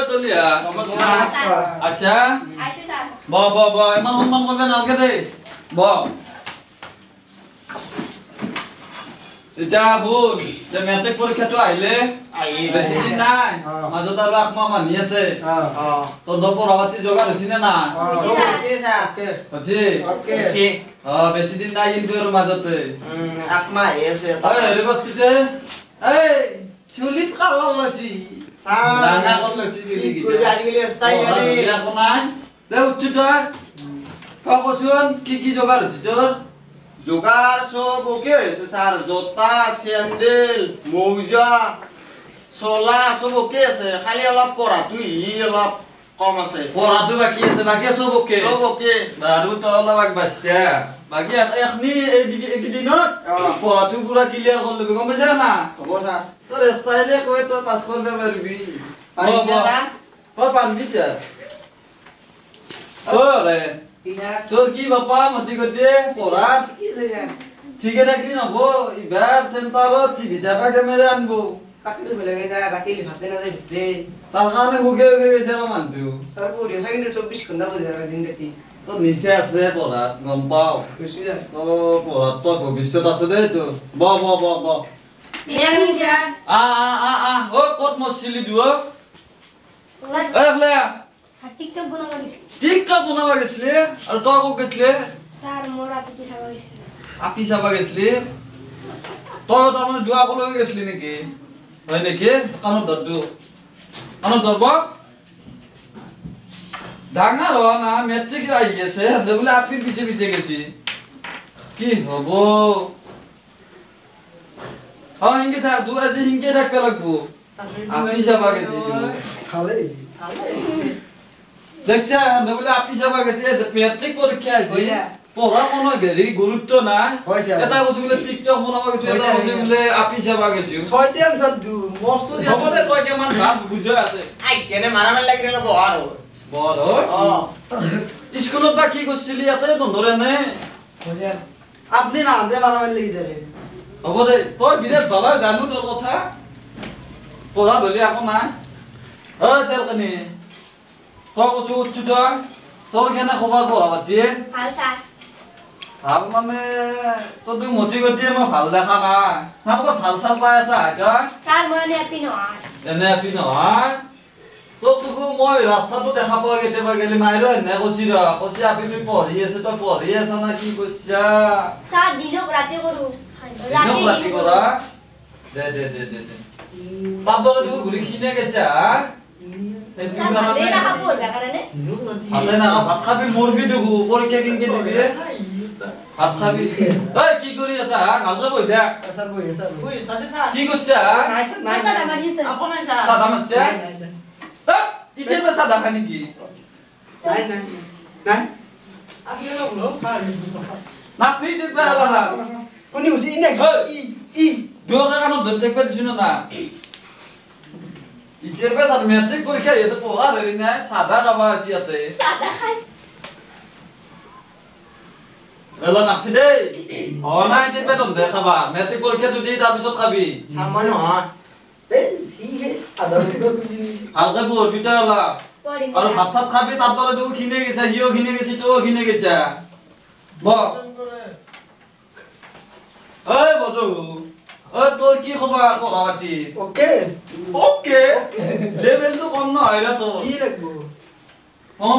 চলিয়া নমস্কাৰ আচ্ছা ব ইমান সন্মান কৰিব নালাগে দেই ব এতিয়া বুল যে মেট্ৰিক পৰীক্ষাটো আহিলে বেছি দিন নাই মাজত আৰু আকমা মানি আছে তহঁতৰ পঢ়া পাতি যোগাৰ হৈছে নে না হৈছে বেছি দিন নাই কিন্তু আৰু মাজতে আকমা আহি আছে হেৰি বস্তুতে এই চুলিত কালাৰ লৈছি ডাঙা কল লৈছি চুলি আজিকালি ষ্টাইল একো নাই দে উঠছো তই কচোন কি যোগাৰ হৈছে তোৰ যোগাৰ সব ওকে হৈছে স্যার জোতা স্যান্ডেল মোজা চলা সব ওকে আছে খালি অলপ পঢ়াটো অলপ কম আছে পঢ়াটো বাকি আছে বাকি সব ওকে বাৰু তই অলপ আগবাঢ়িছা বাকি এখনি এইকেইদিনত পঢ়াটো পুৰা ক্লিয়াৰ কৰি ল'বি গম পাইছা না হ'ব স্যাৰ তোৰ ষ্টাইলে কৈ তই পাছ কৰিব পাৰিবি তই পাৰিবি যা ৰে তোর কি বাপা মতি গতি পড়া ঠিকে থাকলি নব এবার সেন্টারত টিভি দেখা ক্যামেরা আনবো তাকে বেলেগে যায় রাতে ভাতে না যায় ভিতরে তার কারণে হুগে গেছে আর মানতো স্যার পড়ে আছে কিন্তু 24 ঘন্টা পড়ে যায় দিন রাতে তো নিচে আছে পড়া গম পাও খুশি যায় তো পড়া তো ভবিষ্যৎ আছে দে তো ব ও কত মসলি দিও এ টিকটক বনাবা গেছলি আর তো কো গেছলি স্যার মোরা আপি চাবা গেছলি তই তাৰ মানে দুৱা কলৈ গেছলি নেকি হয় নেকি কানত ধৰব ডাঙৰ হ না মেট্ৰিক আহি আছে দে বোলে আপিৰ পিছে গেছি কি হ'ব হিংকে থাক দু আজি হিংকে থাকবে লাগবো আপি চাবা গেছি ভালে দেখছা দে বোলে আপি চাবা গেছি মেট্ৰিক পৰীক্ষা আছে পঢ়া কোনো গেলি গুৰুত্ব নাই এটা কৈছে বোলে টিকটক বনাব গৈছে এটা কৈছে বোলে আপি চাবা গৈছে ছয়টান সব মস্ত সবতে কয় কেমান ভাত বুঝা আছে আই কেনে মারামারি লাগি গেল বহার বল স্কুলত বা কি করছিলি ইয়াতে বন্ধরে নে আপনি না দে মারামারি লাগি যাবে হ'ব দে তই বিৰাট ভালো জানো তোৰ কথা পঢ়া ধলি আকৌ নাই চেলকানি তই কৈছো উঠছো তোৰ কেনে খবৰ পঢ়া পাতি ভাল স্যাৰ ভাল মানে তোৰ দুই মতি গতিয়ে মই ভাল দেখা নাই না ক'ৰবাত ভাল চাল পাই আছা তই স্যাৰ মই নেপি নহয় এনে আপি নহয় তোকো মই ৰাস্তাটো দেখা পাওঁ কেতিয়াবা গেলি মাইৰো এনে কৈছি আপি তুই পঢ়ি আছা না কি কৈছা স্যাৰ দিনক ৰাতে কৰু ৰাতি কৰা দে বাদৰ দিও ঘুৰি খিনে গৈছে স্যাৰ ভাতে ৰাখা পড়বে কাৰণে ভাতে না ভাত খাবি মৰবি দেখো পৰীক্ষা কিনকে দিবি ভাত খাবি কি কৰি আছা ভালকে বহি থাক স্যাৰ বই স্যাৰ কই সাথে স্যাৰ কি কৈছা নাই স্যাৰ আমাৰ ইউছে আপন স্যাৰ চাদা মাৰছে ইতে না চাদা খানি কি নাই আপনি লোক না ফিট পেলা কোনি হইছে ইনে ই দুটা কানত ধৰি থাকিব দিছো না ইতেৰ পেছাত মেট্ৰিক পৰীক্ষা আছে পঢ়া ধৰি নাই চাদা খাবা আছে ইয়াতে সাদা খাই এলা নাখি দেই নাই ইতেৰ পেছাত দেখাবা মেট্ৰিক পৰীক্ষাটো দি তাৰ পিছত খাবি সামান্য হয় এই হি আদা কুলি ভালকে পঢ়বি তই অলপ পড়ি আৰু ভাত চাত খাবি তাৰ তলে তুই খিনে গৈছা সিও খিনে গৈছি তইও খিনে গৈছা বজু তোৰ কি খবৰ পঢ়া পাতি ওকে লেভেলটো কম নহয় ৰে তোৰ কি লাগবো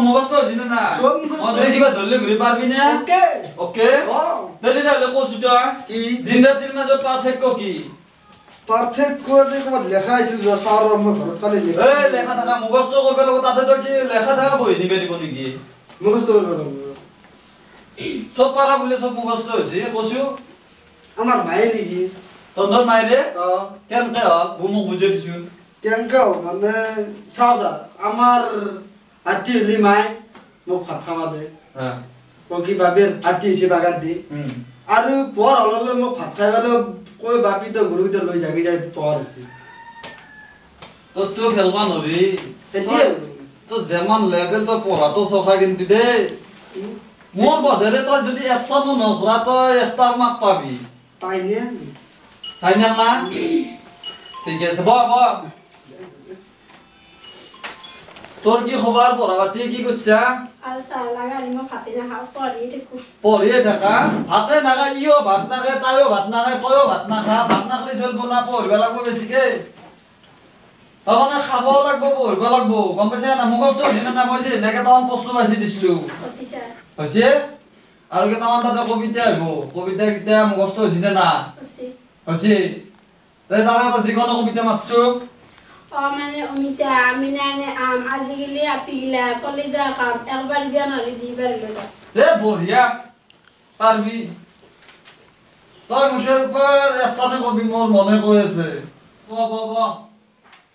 মুখস্থ হৈছি না সব মুখস্থ তই কিবা ধৰলে ঘূৰি পাৰবি নে ওকে তেতিয়াহ'লে কৈছো তই কি দিন ৰাতিৰ মাজত পাৰ্থক্য কি পাৰ্থক্য ক'ৰবাত লেখা আছিল স্যাৰ মই ঘৰত কালি লেখা থকা মুখস্থ কৰিব লাগিব তাতে তই কি লেখা থকা বহি নিবে দিব নেকি মুখস্থ কৰিব লাগিব চব পাৰা বোলে চব মুখস্থ হৈছে কৈছো আমাৰ মায়ে নেকি তহঁতৰ মাইৰে কেনেকে হল মোক বুজাই দিছো কেনেকা মানে চাও আমাৰ হাতী হলি মায়ে মোক ভাত খাবা দে কি বাবিৰ হাতী হৈছে বাগাত দি আৰু পৰ হললে মোক ভাত খাই পেলাই কৈ বাপি তো গৰুকেইটা লৈ জাগি যায় পৰ হৈছে তোৰ খেলবা নৰি এতিয়া তো যেমন লেভেল তো পঢ়াটো চখা কিন্তু দেই মোৰ বধেৰে তই যদি এষ্টানো নকৰা তই এষ্টাৰ মাৰ্ক পাবি পাইনে ফাইনেল না ঠিক আছে ব তোর কি খবর পড়াবাটি কি করছা আলসা লাগালি মই ভাতে নাখাওঁ পঢ়ি থাকোঁ পড়িয়ে থাকা ভাতে নাখা ইও ভাত নাখায় তাইও ভাত নাখায় তইও ভাত নাখা ভাত নাখালে চলব না পঢ়িব লাগব বেছিকে তাৰমানে খাবও লাগব পঢ়িব লাগব গম পাইছা না মুখস্থ হৈছিল না মই যে এনেকে তামান প্ৰশ্ন বাছি দিছিলো কৈছি ছাৰ হৈছে আৰু কেইটামান তাতে কবিতা আহিব কবিতা কেইটা মুখস্থ হৈছিলে না কৈছি হৈছে তাই তাৰে এটা যিকোনো কবিতা মাতছো মানে অমিতা আমি নাইনে আম আজিকালি আপিগিলা কলেজা কাম একবাৰ বিয়া নহ'লে দুইবাৰ লৈ যাম এ বঢ়িয়া পারবি তই মুখের উপর এস্তানে কবি মোর মনে কই আছে ব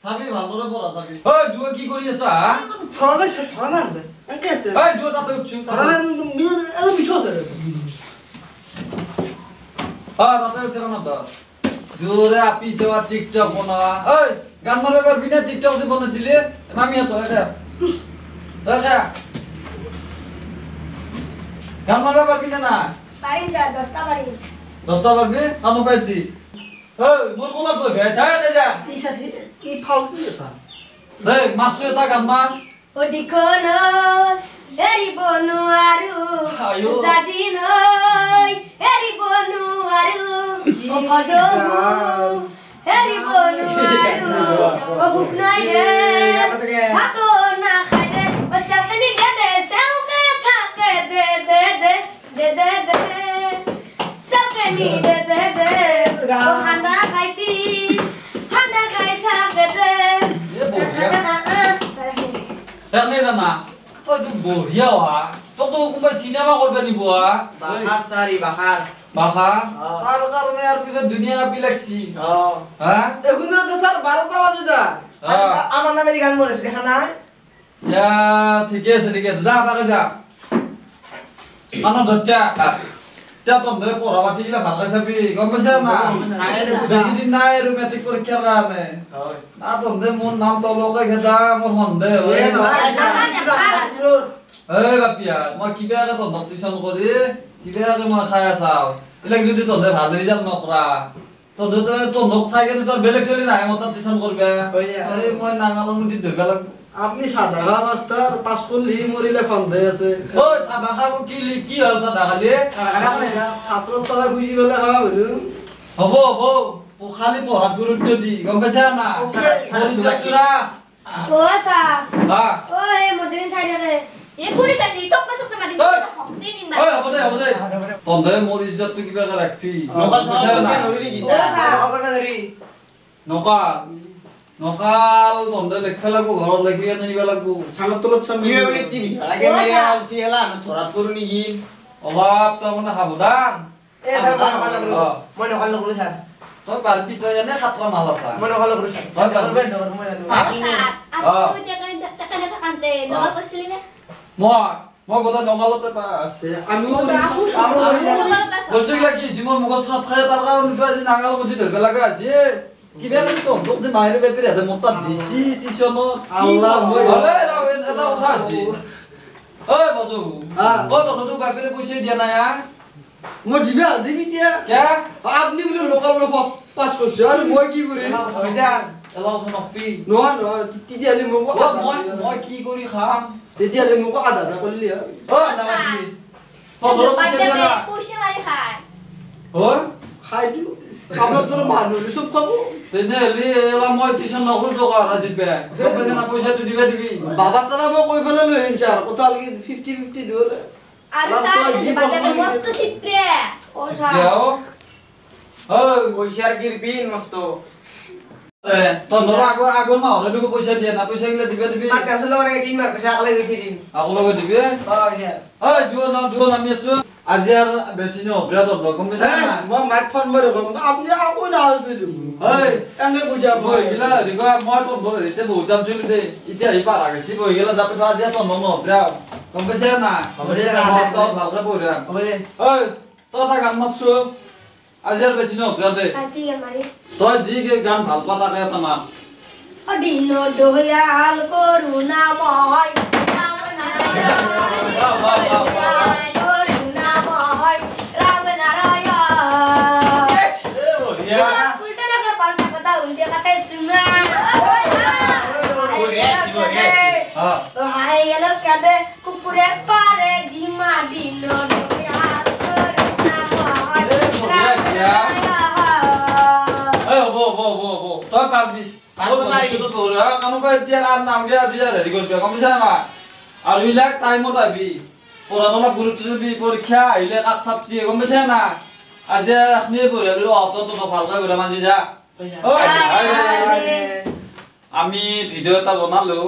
চাবি ভাল করে পড়া চাবি ওই দুয়া কি করি আছা ধরা না এনকে আছে ওই দুয়া তাতে উঠছু ধরা না এত মিঠো আছে তাতে উঠে না তো দুরে আপি সেবা টিকটক বনাওয়া ওই গান মারবে পারবি না টিকটক যে বনাইছিলি নামিয়া তো এটা দেখা গান মারবে পারবি না পাৰিম ছাৰ 10টা পাৰিম 10টা পারবি কামো পাইছি ওই মোর কোলা কই ভাইছা দে যা টি সাথে কি ফাল কি আছে এই মাছু এটা গান মার অধিকন এৰিব নোৱাৰো আয়ো। জাজি নৈ এৰিব নোৱাৰো অভজমু এৰিব নোৱাৰো অভুক নাই ৰে ভাতো নাখাই দে চেলকেনি দে চেলকে থাকে দে দে দে দে দে দে চেলকেনি দে দে দে হান্দা খাইতি হান্দা খাই থাকে দে এনে জানা তই তো বঢ়িয়া হা তই তো কোনবা সিনেমা করবে নিব হা বাখার সারি বাখার বাহা তার কারণে আর পিছে দুনিয়া আপি লাগছি হ্যাঁ এগুলো তো স্যার 12টা বাজে দা আমার নামে গান বলেছ দেখা নাই ইয়া ঠিক আছে যা তাকে যা আনা দচ্চা তা তো নে পড়াবা ঠিকলা ভাল লাগছাবি গম পাইছা না বেশি দিন নাই আৰু মেট্রিক পরীক্ষার কারণে না তো নে মোর নাম তো লগে খেদা মোর সন্দেহ হয় এই বাপিয়া মই কিবাকে তহঁতক টিউচন কৰি কিবাকে মই খাই আছাও এইবিলাক যদি তহঁতে ভাল ৰিজাল্ট নকৰা তহঁতক চাই কেনে তোৰ বেলেগ চলি নাহে মই তাত টিউচন কৰিবা এই মই নাঙালৰ মুঠিত ধৰিব লাগব আপনি সাদা খা মাস্টার পাস করলি মরিলে সন্দেহ আছে ঐ চাদা খাব কি হল চাদা খালি ছাত্র তলা খুঁজি পেলে খাওয়া হইল হ'ব খালি পঢ়াত গুৰুত্ব দি গম পাইছা না তোৰা অ ছাৰ হা ঐ মদিন চাই থাকে এই পুলিশ আছে টপকা সপকা মারি হকতে নিবা ঐ হ'ব দে তহঁতে মোৰ ইজ্জতটো কিবাকে ৰাখবি নকাল বুজিছা না? ধৰি গিছা নকাল তহঁতে লিখিব লাগব ঘৰত লিখি কেনে নিব লাগব ছালত তলত চাম কি বলে টিভি লাগে মেরে আলছি হেলা না ধরাত করু নি কি অলপ তাৰমানে সাৱধান এ স্যাৰ মই নকল নকৰো স্যাৰ তই পাৰবি তই এনে খাতৰা মাল আছা মই নকল নকৰো স্যার হয়, হয়। মই জানো মই জানো আপনি টাকা থাকান্তে নবা কইছিলি না মই গোটা নমালতে পাছ আমিও বস্তুগিলা কি যিমৰ মুখস্থ নাথাকে তাৰ কাৰণে তই আজি নাঙাল মুঠি ধৰিব লগা আছে কিবা লাগি তহঁতক যে মাইৰে বেপেৰি হাতে মোৰ তাত দিছি টিউচনত আল্লাহ, মই- এটা কথা আছে ঐ বাজু তহঁতক বাপেৰে পইচা দিয়া নাই হা মই দিবা দিবি দিয়া কিয়া আপনি বলে লোকাল পাস করছে আর মই কি করি হৈ যা এলা কথা নকবি নহয় নহয় তেতিয়ালে মোক মই কি কৰি খাম তেতিয়ালে মোক আধা আধা কৰলি নালাগি তহঁতৰ পইচা দিয়া না পয়সা মাৰি খায় খাই দিও আপনাৰ তোৰ মানুষ সব খাবো তেনেহ'লে এলা মই টিউচন নকৰো টকা ৰাজীৱ বে গম পাইছা না পইচাটো দিবা দিবি বাবা তারা মই কই পেলে লৈ আহিম স্যার কথা কি 50-50 দিলে আর স্যার বাজারে মস্ত সিপ্রে ও ছাৰ দেও পয়সাৰ কিৰপিন মস্ত তহঁতৰ আগৰ মাহলৈকে পইচা দিয়া না পইচা গিলা দিবা দিবি স্যার ক্যান্সেল মানে 3 মাস পয়সা আলাই গৈছি দিন আকৌ লগত দিবি হয় দুৱ স্যাৰ নামি আছো আজি আৰু বেছি নহ'বৰা তহঁতৰ গম পাইছা না মই মাইক ফোন মাৰি কম আপনি আকৌ না দিলো এনে বুঝা বহি গেলা হেৰি কৰা মই তহঁতৰ এতিয়া বহুত যাম চলি দেই এতিয়া আহি পাৰা গৈছি বহি গেলা যাবি আজি তহঁতৰ নহ'বৰা গম পাইছা না হ'ব দে ছাৰ। তহঁত ভালকে পঢ়িৰা হ'ব দে তই এটা গান মাতছো আজি আৰু বেছি নহ'বৰা দেই ছাতি মাৰি তই যি গান ভাল পা তাকে এটা মাত অদিন দয়াল করুণাময় রাম নারায়ণ করুণাময় রাম নারায়ণ উল্টা না কর পাল্টা কথা উল্টে কাটে শুনা হাই গেল কাবে কুকুরে পারে ডিমা দিন দুনিয়া করে না বো তই পাবি আৰু বিলাক টাইমত আহিবি পঢ়াত অলপ গুৰুত্ব দিবি পৰীক্ষা আহিলে কাক চাপছি গম পাইছা না আজি এখনি পঢ়িয়া বোলো অতটো ভালকৈ পঢ়া মাজি যা আমি ভিডিঅ' এটা বনালো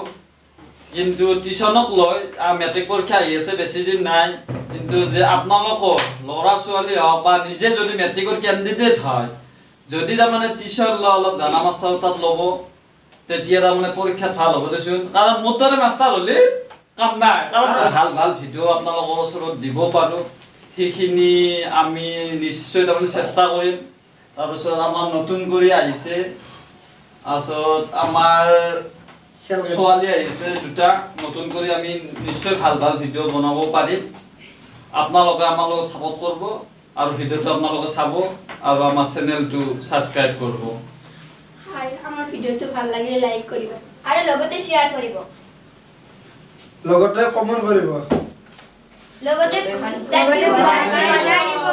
কিন্তু টিউশ্যনক লৈ মেট্ৰিক পৰীক্ষা আহি আছে বেছি দিন নাই কিন্তু যে আপোনালোকৰ ল'ৰা ছোৱালী হওক বা নিজে যদি মেট্ৰিকৰ কেণ্ডিডেট হয় যদি তাৰমানে টিউশ্যন লয় অলপ জানা মাষ্টাৰ তাত ল'ব তেতিয়া তাৰমানে পৰীক্ষাত ভাল হ'ব দেচোন কাৰণ মোৰ দৰে মাষ্টাৰ হ'লে কাম নাই কাৰণ ভাল ভাল ভিডিঅ' আপোনালোকৰ ওচৰত দিব পাৰোঁ সেইখিনি আমি নিশ্চয় তাৰমানে চেষ্টা কৰিম তাৰপিছত আমাৰ নতুন কৰি আহিছে তাৰপিছত আমাৰ ছোৱালী আহিছে দুটা নতুন কৰি আমি নিশ্চয় ভাল ভাল ভিডিঅ' বনাব পাৰিম আপোনালোকে আমাৰ লগত ছাপোৰ্ট কৰিব আৰু ভিডিঅ'টো আপোনালোকে চাব আৰু আমাৰ চেনেলটো ছাবস্ক্ৰাইব কৰিব আমাৰ ভিডিঅ'টো ভাল লাগিলে লাইক কৰিব আৰু লগতে শেয়াৰ কৰিব লগতে কমেন্ট কৰিব লগতে ঘণ্টা দিব